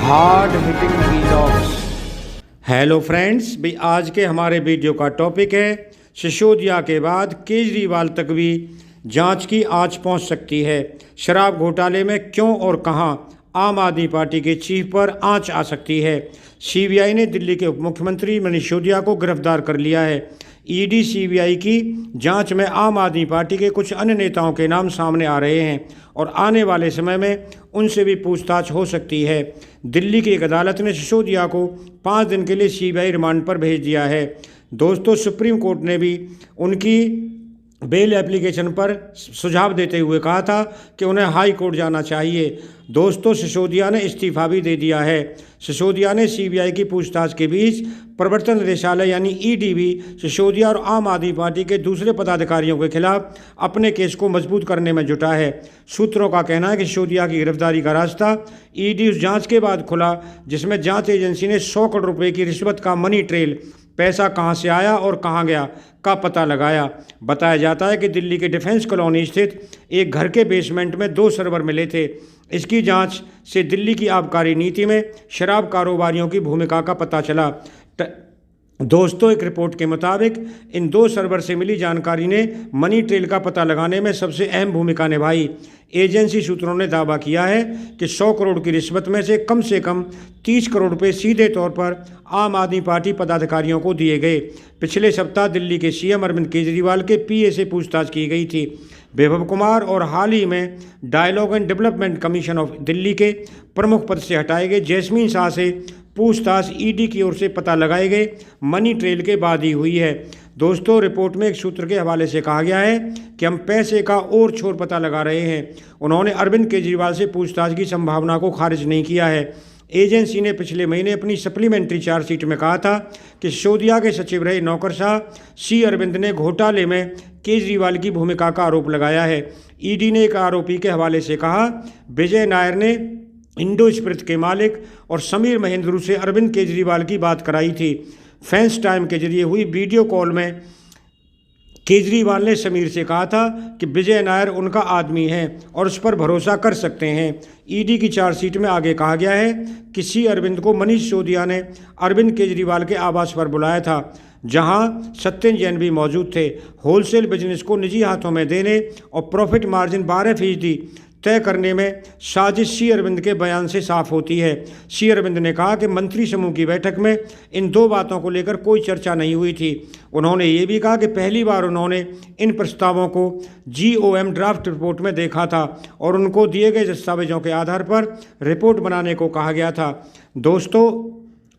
Hard hitting vlogs. Hello friends, भाई आज के हमारे वीडियो का टॉपिक है सिसोदिया के बाद केजरीवाल तक भी जांच की आंच पहुंच सकती है। शराब घोटाले में क्यों और कहां आम आदमी पार्टी के चीफ पर आंच आ सकती है। सीबीआई ने दिल्ली के उप मुख्यमंत्री मनीष सिसोदिया को गिरफ्तार कर लिया है। ईडी सीबीआई की जांच में आम आदमी पार्टी के कुछ अन्य नेताओं के नाम सामने आ रहे हैं और आने वाले समय में उनसे भी पूछताछ हो सकती है। दिल्ली की एक अदालत ने सिसोदिया को 5 दिन के लिए सीबीआई रिमांड पर भेज दिया है। दोस्तों, सुप्रीम कोर्ट ने भी उनकी बेल एप्लीकेशन पर सुझाव देते हुए कहा था कि उन्हें हाई कोर्ट जाना चाहिए। दोस्तों, सिसोदिया ने इस्तीफा भी दे दिया है। सिसोदिया ने सीबीआई की पूछताछ के बीच प्रवर्तन निदेशालय यानी ईडी भी सिसोदिया और आम आदमी पार्टी के दूसरे पदाधिकारियों के खिलाफ अपने केस को मजबूत करने में जुटा है। सूत्रों का कहना है कि सिसोदिया की गिरफ्तारी का रास्ता ईडी उस जांच के बाद खुला जिसमें जांच एजेंसी ने 100 करोड़ रुपए की रिश्वत का मनी ट्रेल, पैसा कहां से आया और कहां गया, का पता लगाया। बताया जाता है कि दिल्ली के डिफेंस कॉलोनी स्थित एक घर के बेसमेंट में 2 सर्वर मिले थे। इसकी जांच से दिल्ली की आबकारी नीति में शराब कारोबारियों की भूमिका का पता चला। दोस्तों, एक रिपोर्ट के मुताबिक इन 2 सर्वर से मिली जानकारी ने मनी ट्रेल का पता लगाने में सबसे अहम भूमिका निभाई। एजेंसी सूत्रों ने दावा किया है कि 100 करोड़ की रिश्वत में से कम 30 करोड़ रुपए सीधे तौर पर आम आदमी पार्टी पदाधिकारियों को दिए गए। पिछले सप्ताह दिल्ली के सीएम अरविंद केजरीवाल के पीए से पूछताछ की गई थी। वैभव कुमार और हाल ही में dialogue and development commission of Delhi के प्रमुख पद से हटाए गए जैस्मीन शाह से पूछताछ ईडी की ओर से पता लगाए गए मनी ट्रेल के बाद ही हुई है। दोस्तों, रिपोर्ट में एक सूत्र के हवाले से कहा गया है कि हम पैसे का और छोर पता लगा रहे हैं। उन्होंने अरविंद केजरीवाल से पूछताछ की संभावना को खारिज नहीं किया है। एजेंसी ने पिछले महीने अपनी सप्लीमेंट्री चार्जशीट में कहा था कि सिसोदिया के सचिव रहे नौकरशाह सी अरविंद ने घोटाले में केजरीवाल की भूमिका का आरोप लगाया है। ईडी ने एक आरोपी के हवाले से कहा, विजय नायर ने इंडो स्पिरिट के मालिक और समीर महेंद्रू से अरविंद केजरीवाल की बात कराई थी। फैंस टाइम के जरिए हुई वीडियो कॉल में केजरीवाल ने समीर से कहा था कि विजय नायर उनका आदमी है और उस पर भरोसा कर सकते हैं। ईडी की चार्जशीट में आगे कहा गया है कि सी अरविंद को मनीष सिसोदिया ने अरविंद केजरीवाल के आवास पर बुलाया था, जहां सत्येंद्र जैन भी मौजूद थे। होलसेल बिजनेस को निजी हाथों में देने और प्रॉफिट मार्जिन 12% तय करने में साजिश सी अरविंद के बयान से साफ होती है। सी अरविंद ने कहा कि मंत्री समूह की बैठक में इन 2 बातों को लेकर कोई चर्चा नहीं हुई थी। उन्होंने ये भी कहा कि पहली बार उन्होंने इन प्रस्तावों को जीओएम ड्राफ्ट रिपोर्ट में देखा था और उनको दिए गए दस्तावेजों के आधार पर रिपोर्ट बनाने को कहा गया था। दोस्तों,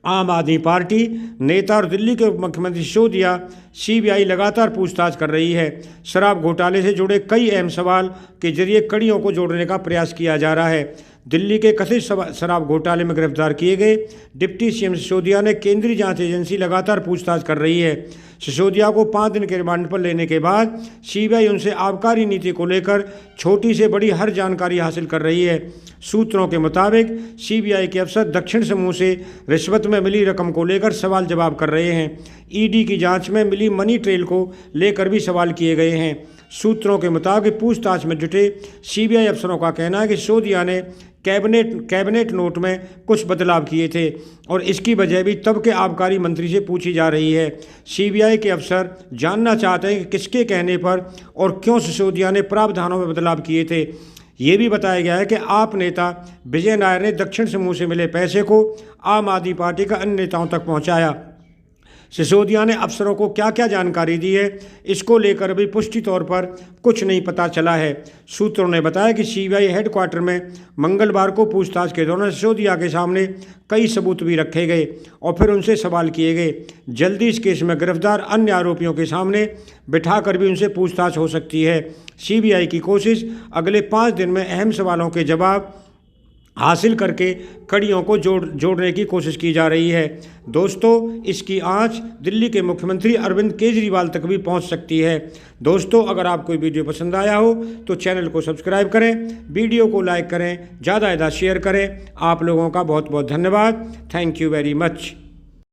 आम आदमी पार्टी नेता और दिल्ली के उप मुख्यमंत्री सिसोदिया सीबीआई लगातार पूछताछ कर रही है। शराब घोटाले से जुड़े कई अहम सवाल के जरिए कड़ियों को जोड़ने का प्रयास किया जा रहा है। दिल्ली के कथित शराब घोटाले में गिरफ्तार किए गए डिप्टी सीएम सिसोदिया ने केंद्रीय जांच एजेंसी लगातार पूछताछ कर रही है। सिसोदिया को 5 दिन के रिमांड पर लेने के बाद सीबीआई उनसे आबकारी नीति को लेकर छोटी से बड़ी हर जानकारी हासिल कर रही है। सूत्रों के मुताबिक सीबीआई के अफसर दक्षिण समूह से रिश्वत में मिली रकम को लेकर सवाल जवाब कर रहे हैं। ईडी की जांच में मिली मनी ट्रेल को लेकर भी सवाल किए गए हैं। सूत्रों के मुताबिक पूछताछ में जुटे सीबीआई अफसरों का कहना है कि सिसोदिया ने कैबिनेट नोट में कुछ बदलाव किए थे और इसकी वजह भी तब के आबकारी मंत्री से पूछी जा रही है। सीबीआई के अफसर जानना चाहते हैं कि किसके कहने पर और क्यों सिसोदिया ने प्रावधानों में बदलाव किए थे। ये भी बताया गया है कि आप नेता विजय नायर ने दक्षिण समूह से मिले पैसे को आम आदमी पार्टी का अन्य नेताओं तक पहुंचाया। सिसोदिया ने अफसरों को क्या क्या जानकारी दी है, इसको लेकर भी पुष्टि तौर पर कुछ नहीं पता चला है। सूत्रों ने बताया कि सीबीआई हेडक्वार्टर में मंगलवार को पूछताछ के दौरान सिसोदिया के सामने कई सबूत भी रखे गए और फिर उनसे सवाल किए गए। जल्दी इस केस में गिरफ्तार अन्य आरोपियों के सामने बिठाकर भी उनसे पूछताछ हो सकती है। सीबीआई की कोशिश अगले 5 दिन में अहम सवालों के जवाब हासिल करके कड़ियों को जोड़ने की कोशिश की जा रही है। दोस्तों, इसकी आंच दिल्ली के मुख्यमंत्री अरविंद केजरीवाल तक भी पहुंच सकती है। दोस्तों, अगर आपको वीडियो पसंद आया हो तो चैनल को सब्सक्राइब करें, वीडियो को लाइक करें, ज़्यादा शेयर करें। आप लोगों का बहुत बहुत धन्यवाद। Thank you very much.